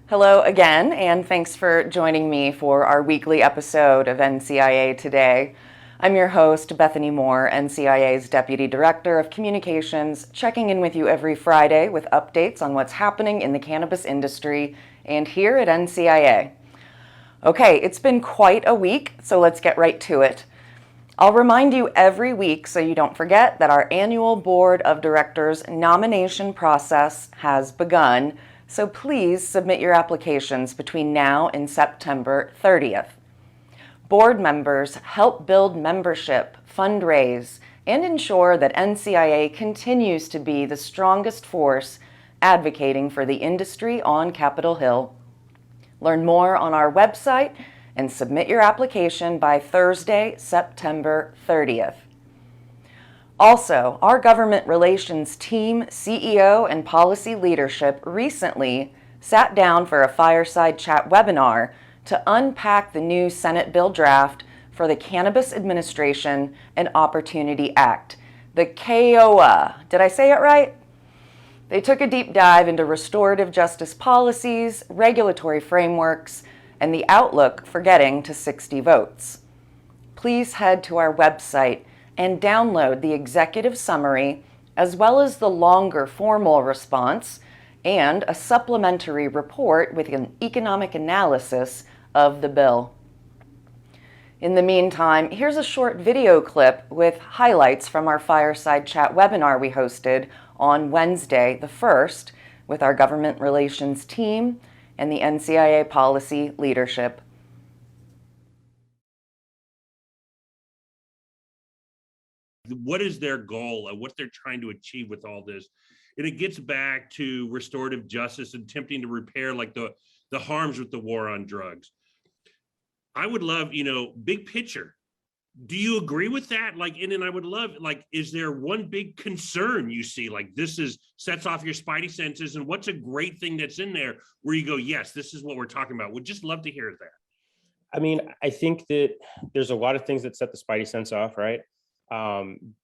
Hello again, and thanks for joining me for our weekly episode of NCIA Today. I'm your host, Bethany Moore, NCIA's Deputy Director of Communications, checking in with you every Friday with updates on what's happening in the cannabis industry and here at NCIA. Okay, it's been quite a week, so let's get right to it. I'll remind you every week so you don't forget that our annual Board of Directors nomination process has begun, so please submit your applications between now and September 30th. Board members help build membership, fundraise, and ensure that NCIA continues to be the strongest force advocating for the industry on Capitol Hill. Learn more on our website and submit your application by Thursday, September 30th. Also, our government relations team, CEO, and policy leadership recently sat down for a fireside chat webinar to unpack the new Senate bill draft for the Cannabis Administration and Opportunity Act, the KOA. Did I say it right? They took a deep dive into restorative justice policies, regulatory frameworks, and the outlook for getting to 60 votes. Please head to our website and download the executive summary, as well as the longer formal response and a supplementary report with an economic analysis of the bill. In the meantime, here's a short video clip with highlights from our Fireside Chat webinar we hosted on Wednesday, the 1st, with our government relations team and the NCIA policy leadership. What is their goal and what they're trying to achieve with all this? And it gets back to restorative justice and attempting to repair like the harms with the war on drugs. I would love, big picture. Do you agree with that? Like, and then I would love, like, is there one big concern you see? Like, this sets off your spidey senses, and what's a great thing that's in there where you go, yes, this is what we're talking about. Would just love to hear that. I mean, I think that there's a lot of things that set the spidey sense off, right?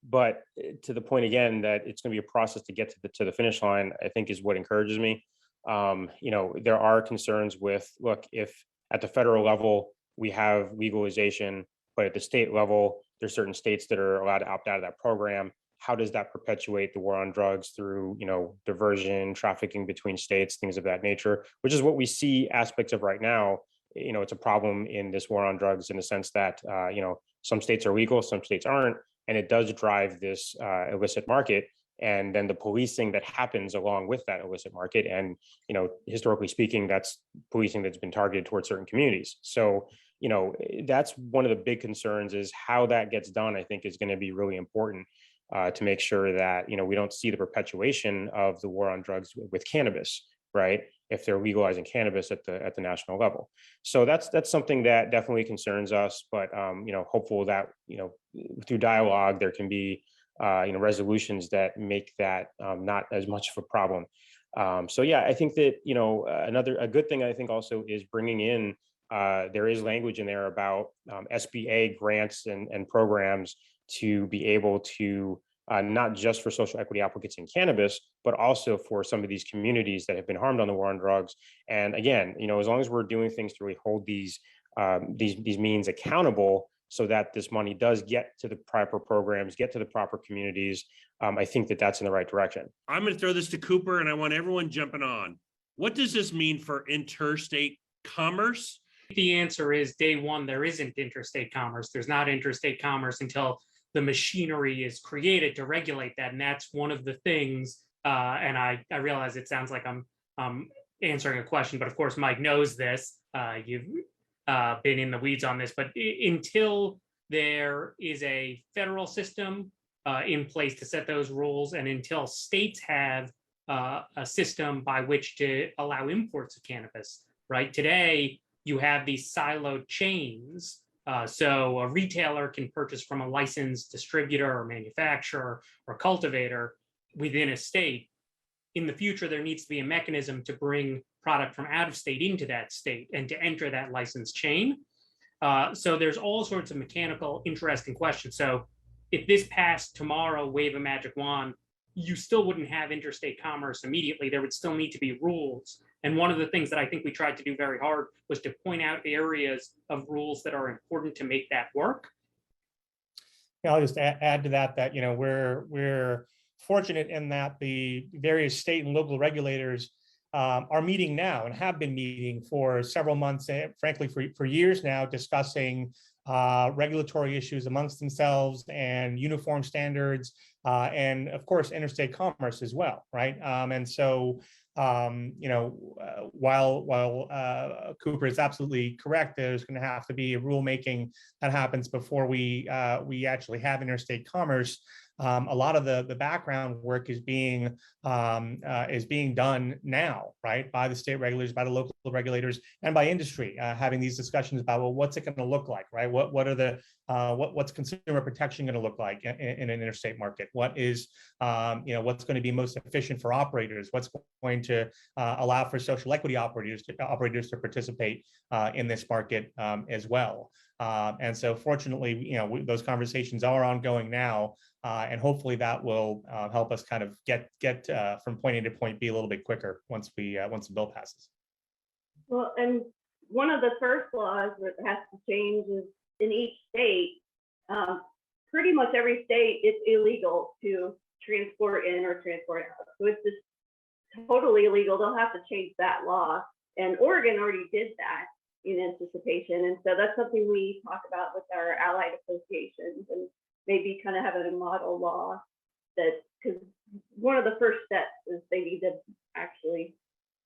But to the point again that it's going to be a process to get to the finish line, I think is what encourages me. There are concerns with, look, if at the federal level we have legalization, but at the state level, there's certain states that are allowed to opt out of that program. How does that perpetuate the war on drugs through, diversion, trafficking between states, things of that nature, which is what we see aspects of right now. It's a problem in this war on drugs in the sense that, some states are legal, some states aren't, and it does drive this illicit market. And then the policing that happens along with that illicit market. And, historically speaking, that's policing that's been targeted towards certain communities. So, that's one of the big concerns is how that gets done, I think is going to be really important to make sure that, we don't see the perpetuation of the war on drugs with cannabis, right? If they're legalizing cannabis at the national level. So that's something that definitely concerns us, but, hopeful that, through dialogue, there can be, resolutions that make that not as much of a problem. So yeah, I think that, a good thing I think also is bringing in, there is language in there about SBA grants and programs to be able to not just for social equity applicants in cannabis, but also for some of these communities that have been harmed on the war on drugs. And again, as long as we're doing things to really hold these means accountable, so that this money does get to the proper programs, get to the proper communities, I think that that's in the right direction. I'm going to throw this to Cooper, and I want everyone jumping on. What does this mean for interstate commerce? The answer is day one, there isn't interstate commerce. There's not interstate commerce until the machinery is created to regulate that. And that's one of the things, and I realize it sounds like I'm answering a question, but of course, Mike knows this. You've been in the weeds on this, but until there is a federal system in place to set those rules, and until states have a system by which to allow imports of cannabis, right? Today, you have these siloed chains. So a retailer can purchase from a licensed distributor or manufacturer or cultivator within a state. In the future, there needs to be a mechanism to bring product from out of state into that state and to enter that license chain. So there's all sorts of mechanical, interesting questions. So if this passed tomorrow, wave a magic wand, you still wouldn't have interstate commerce immediately. There would still need to be rules And one of the things that I think we tried to do very hard was to point out areas of rules that are important to make that work. Yeah, I'll just add to that, we're fortunate in that the various state and local regulators are meeting now and have been meeting for several months, frankly, for years now, discussing regulatory issues amongst themselves and uniform standards, and of course, interstate commerce as well, right? And so, while Cooper is absolutely correct, there's going to have to be a rulemaking that happens before we actually have interstate commerce. A lot of the background work is being done now, right, by the state regulators, by the local regulators, and by industry, having these discussions about, well, what's it going to look like, right? What's consumer protection going to look like in an interstate market? What is what's going to be most efficient for operators? What's going to allow for social equity operators to participate in this market as well? And so, fortunately, those conversations are ongoing now. And hopefully that will help us kind of get from point A to point B a little bit quicker once the bill passes. Well, and one of the first laws that has to change is in each state. Pretty much every state, it's illegal to transport in or transport out. So it's just totally illegal. They'll have to change that law. And Oregon already did that in anticipation. And so that's something we talk about with our allied associations, and maybe kind of having a model law that, because one of the first steps is they need to actually,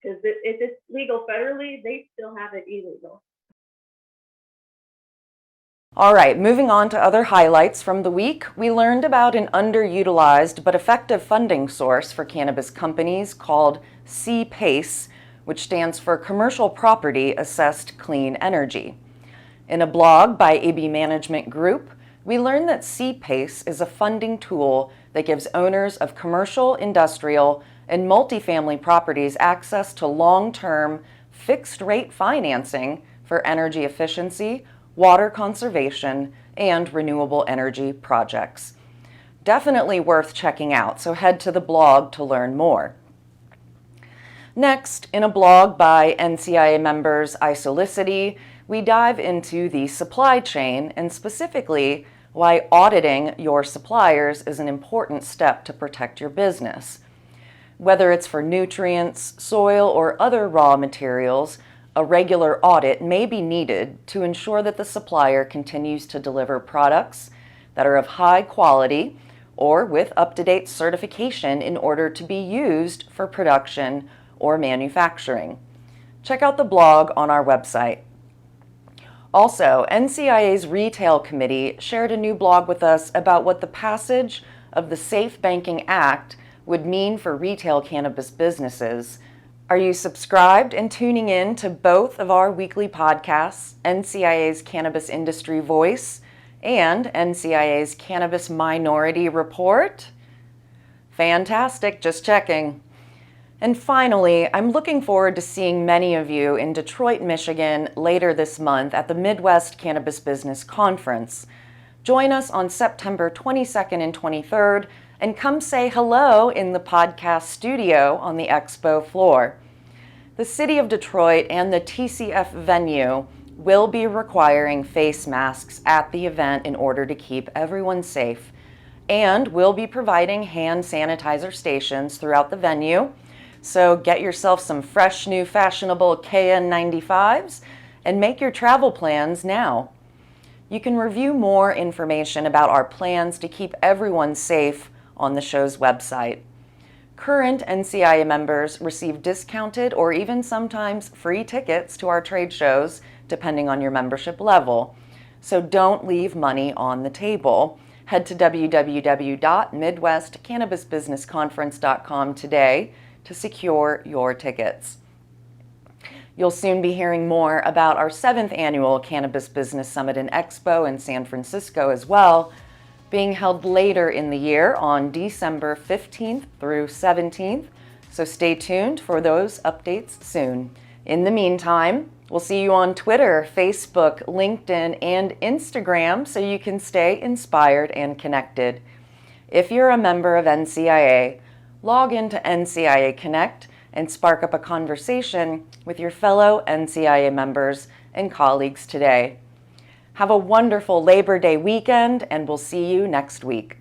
because if it's legal federally, they still have it illegal. All right, moving on to other highlights from the week, we learned about an underutilized but effective funding source for cannabis companies called CPACE, which stands for Commercial Property Assessed Clean Energy. In a blog by AB Management Group, we learned that CPACE is a funding tool that gives owners of commercial, industrial, and multifamily properties access to long-term, fixed-rate financing for energy efficiency, water conservation, and renewable energy projects. Definitely worth checking out, so head to the blog to learn more. Next, in a blog by NCIA members iSolicity, we dive into the supply chain and specifically why auditing your suppliers is an important step to protect your business. Whether it's for nutrients, soil, or other raw materials, a regular audit may be needed to ensure that the supplier continues to deliver products that are of high quality or with up-to-date certification in order to be used for production or manufacturing. Check out the blog on our website. Also, NCIA's Retail Committee shared a new blog with us about what the passage of the Safe Banking Act would mean for retail cannabis businesses. Are you subscribed and tuning in to both of our weekly podcasts, NCIA's Cannabis Industry Voice and NCIA's Cannabis Minority Report? Fantastic, just checking. And finally, I'm looking forward to seeing many of you in Detroit, Michigan later this month at the Midwest Cannabis Business Conference. Join us on September 22nd and 23rd and come say hello in the podcast studio on the expo floor. The City of Detroit and the TCF venue will be requiring face masks at the event in order to keep everyone safe, and we'll be providing hand sanitizer stations throughout the venue. So get yourself some fresh new fashionable KN95s and make your travel plans now. You can review more information about our plans to keep everyone safe on the show's website. Current NCIA members receive discounted or even sometimes free tickets to our trade shows, depending on your membership level. So don't leave money on the table. Head to www.midwestcannabisbusinessconference.com today to secure your tickets. You'll soon be hearing more about our 7th annual Cannabis Business Summit and Expo in San Francisco as well, being held later in the year on December 15th through 17th, so stay tuned for those updates soon. In the meantime, we'll see you on Twitter, Facebook, LinkedIn, and Instagram so you can stay inspired and connected. If you're a member of NCIA, log into NCIA Connect and spark up a conversation with your fellow NCIA members and colleagues today. Have a wonderful Labor Day weekend, and we'll see you next week.